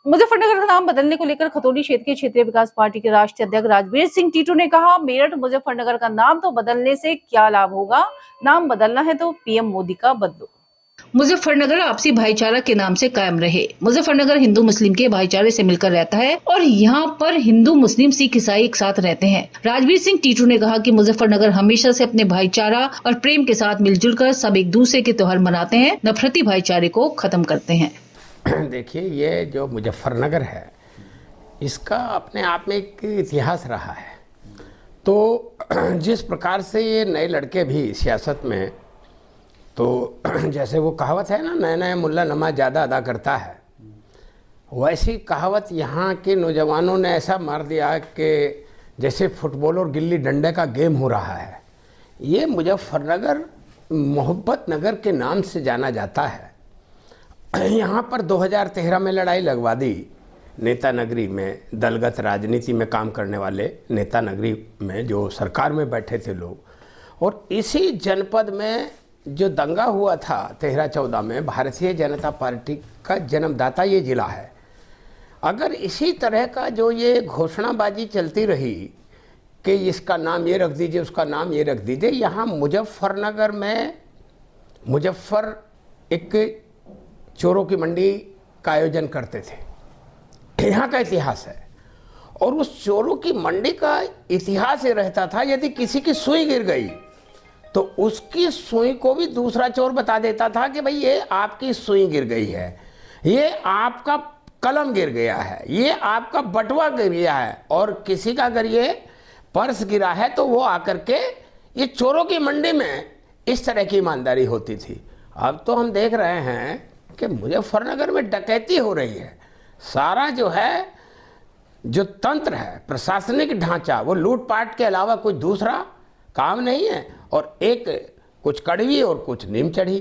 मुजफ्फरनगर का नाम बदलने को लेकर खतौली क्षेत्र के क्षेत्रीय विकास पार्टी के राष्ट्रीय अध्यक्ष राजवीर सिंह टीटू ने कहा, मेरठ मुजफ्फरनगर का नाम तो बदलने से क्या लाभ होगा, नाम बदलना है तो पीएम मोदी का बदलो। मुजफ्फरनगर आपसी भाईचारा के नाम से कायम रहे। मुजफ्फरनगर हिंदू मुस्लिम के भाईचारे से मिलकर रहता है और यहाँ पर हिंदू मुस्लिम सिख ईसाई एक साथ रहते हैं। राजवीर सिंह टीटू ने कहा कि मुजफ्फरनगर हमेशा से अपने भाईचारा और प्रेम के साथ मिलजुल कर सब एक दूसरे के त्योहार मनाते हैं, नफरती भाईचारे को खत्म करते हैं। देखिए, ये जो मुजफ्फरनगर है इसका अपने आप में एक इतिहास रहा है। तो जिस प्रकार से ये नए लड़के भी सियासत में, तो जैसे वो कहावत है ना, नया नया मुल्ला नमाज ज़्यादा अदा करता है, वैसी कहावत यहाँ के नौजवानों ने ऐसा मार दिया कि जैसे फुटबॉल और गिल्ली डंडे का गेम हो रहा है। ये मुजफ्फरनगर मोहब्बत नगर के नाम से जाना जाता है। यहाँ पर 2013 में लड़ाई लगवा दी नेता नगरी में, दलगत राजनीति में काम करने वाले नेता नगरी में जो सरकार में बैठे थे लोग, और इसी जनपद में जो दंगा हुआ था 13-14 में, भारतीय जनता पार्टी का जन्मदाता ये जिला है। अगर इसी तरह का जो ये घोषणाबाजी चलती रही कि इसका नाम ये रख दीजिए, उसका नाम ये रख दीजिए, यहाँ मुजफ्फरनगर में मुजफ्फर एक चोरों की मंडी का आयोजन करते थे। यहाँ का इतिहास है। और उस चोरों की मंडी का इतिहास ये रहता था, यदि किसी की सुई गिर गई तो उसकी सुई को भी दूसरा चोर बता देता था कि भाई ये आपकी सुई गिर गई है, ये आपका कलम गिर गया है, ये आपका बटुआ गिर गया है। और किसी का अगर ये पर्स गिरा है तो वो आकर के, ये चोरों की मंडी में इस तरह की ईमानदारी होती थी। अब तो हम देख रहे हैं कि मुजफ्फरनगर में डकैती हो रही है। सारा जो है, जो तंत्र है, प्रशासनिक ढांचा, वो लूटपाट के अलावा कुछ दूसरा काम नहीं है। और एक कुछ कड़वी और कुछ नीम चढ़ी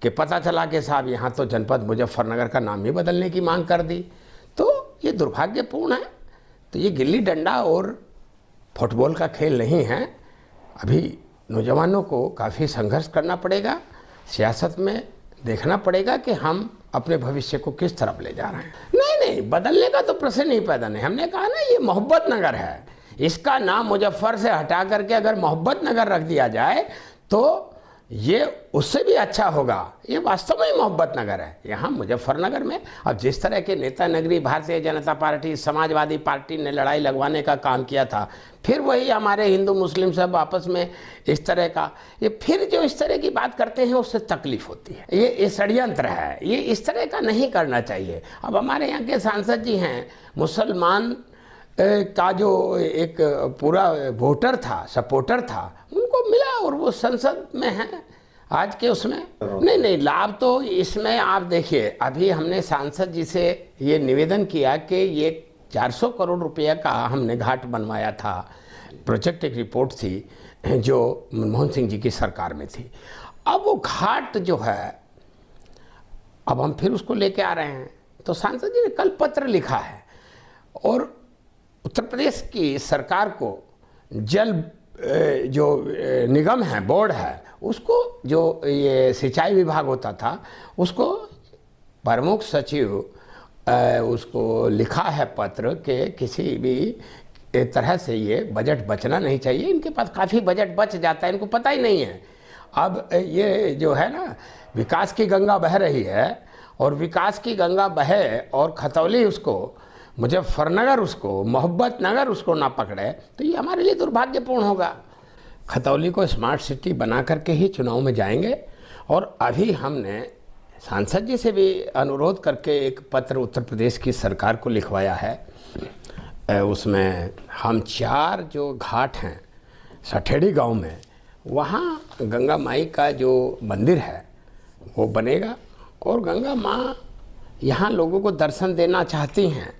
कि पता चला कि साहब यहाँ तो जनपद मुजफ्फरनगर का नाम ही बदलने की मांग कर दी। तो ये दुर्भाग्यपूर्ण है। तो ये गिल्ली डंडा और फुटबॉल का खेल नहीं है। अभी नौजवानों को काफ़ी संघर्ष करना पड़ेगा, सियासत में देखना पड़ेगा कि हम अपने भविष्य को किस तरफ ले जा रहे हैं। नहीं, बदलने का तो प्रश्न नहीं पैदा नहीं। हमने कहा ना, ये मोहब्बत नगर है, इसका नाम मुजफ्फर से हटा करके अगर मोहब्बत नगर रख दिया जाए तो ये उससे भी अच्छा होगा। ये वास्तव में मोहब्बत नगर है। यहाँ मुजफ्फरनगर में अब जिस तरह के नेता नगरी भारतीय जनता पार्टी, समाजवादी पार्टी ने लड़ाई लगवाने का काम किया था, फिर वही हमारे हिंदू मुस्लिम सब आपस में इस तरह का, ये फिर जो इस तरह की बात करते हैं उससे तकलीफ होती है। ये षड्यंत्र है, ये इस तरह का नहीं करना चाहिए। अब हमारे यहाँ के सांसद जी हैं, मुसलमान का जो एक पूरा वोटर था, सपोर्टर था, उनको मिला और वो संसद में है आज के उसमें। नहीं, लाभ तो इसमें आप देखिए, अभी हमने सांसद जी से ये निवेदन किया कि ये 400 करोड़ रुपये का हमने घाट बनवाया था। प्रोजेक्ट एक रिपोर्ट थी जो मनमोहन सिंह जी की सरकार में थी। अब वो घाट जो है, अब हम फिर उसको लेके आ रहे हैं। तो सांसद जी ने कल पत्र लिखा है और उत्तर प्रदेश की सरकार को जल जो निगम है, बोर्ड है, उसको जो ये सिंचाई विभाग होता था, उसको प्रमुख सचिव उसको लिखा है पत्र कि किसी भी तरह से ये बजट बचना नहीं चाहिए। इनके पास काफ़ी बजट बच जाता है, इनको पता ही नहीं है। अब ये जो है ना, विकास की गंगा बह रही है और विकास की गंगा बहे और खतौली उसको, मुजफ्फरनगर उसको, मोहब्बत नगर उसको ना पकड़े तो ये हमारे लिए दुर्भाग्यपूर्ण होगा। खतौली को स्मार्ट सिटी बना करके ही चुनाव में जाएंगे। और अभी हमने सांसद जी से भी अनुरोध करके एक पत्र उत्तर प्रदेश की सरकार को लिखवाया है। उसमें हम 4 जो घाट हैं सठेड़ी गांव में, वहाँ गंगा माई का जो मंदिर है वो बनेगा और गंगा माँ यहाँ लोगों को दर्शन देना चाहती हैं।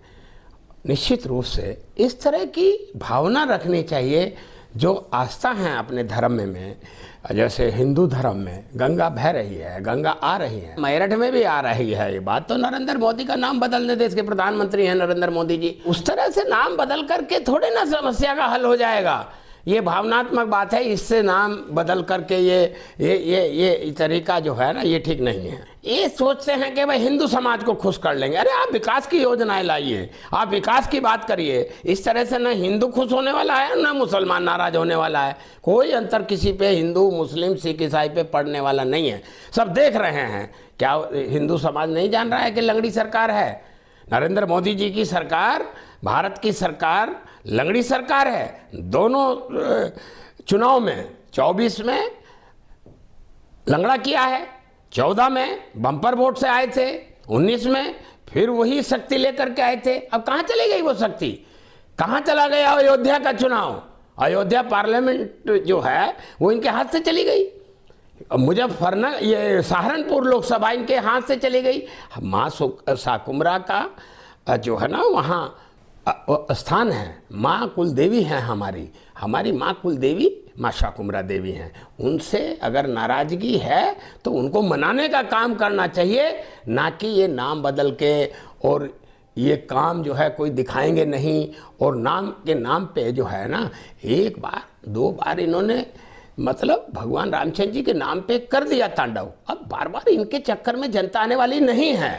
निश्चित रूप से इस तरह की भावना रखनी चाहिए जो आस्था है अपने धर्म में। जैसे हिंदू धर्म में गंगा बह रही है, गंगा आ रही है, मेरठ में भी आ रही है। ये बात तो नरेंद्र मोदी का नाम बदलने, देश के प्रधानमंत्री हैं नरेंद्र मोदी जी, उस तरह से नाम बदल करके थोड़े ना समस्या का हल हो जाएगा। ये भावनात्मक बात है, इससे नाम बदल करके ये तरीका जो है ना, ये ठीक नहीं है। ये सोचते हैं कि भाई हिंदू समाज को खुश कर लेंगे। अरे आप विकास की योजनाएं लाइए, आप विकास की बात करिए। इस तरह से ना हिंदू खुश होने वाला है ना मुसलमान नाराज होने वाला है। कोई अंतर किसी पे हिंदू मुस्लिम सिख ईसाई पे पड़ने वाला नहीं है। सब देख रहे हैं। क्या हिंदू समाज नहीं जान रहा है कि लंगड़ी सरकार है? नरेंद्र मोदी जी की सरकार, भारत की सरकार लंगड़ी सरकार है। दोनों चुनाव में 24 में लंगड़ा किया है, 14 में बम्पर वोट से आए थे, 19 में फिर वही शक्ति लेकर के आए थे। अब कहाँ चली गई वो शक्ति? कहाँ चला गया अयोध्या का चुनाव? अयोध्या पार्लियामेंट जो है वो इनके हाथ से चली गई। मुजफ्फरनगर, ये सहारनपुर लोकसभा इनके हाथ से चली गई। माँ शाकुम्भरा का जो है ना वहाँ स्थान है, माँ कुलदेवी हैं हमारी माँ कुलदेवी माँ शाकुम्भरा देवी हैं। उनसे अगर नाराजगी है तो उनको मनाने का काम करना चाहिए, ना कि ये नाम बदल के और ये काम जो है कोई दिखाएंगे नहीं। और नाम के नाम पे जो है ना, एक बार 2 बार इन्होंने मतलब भगवान रामचंद्र जी के नाम पे कर दिया तांडव। अब बार बार इनके चक्कर में जनता आने वाली नहीं है।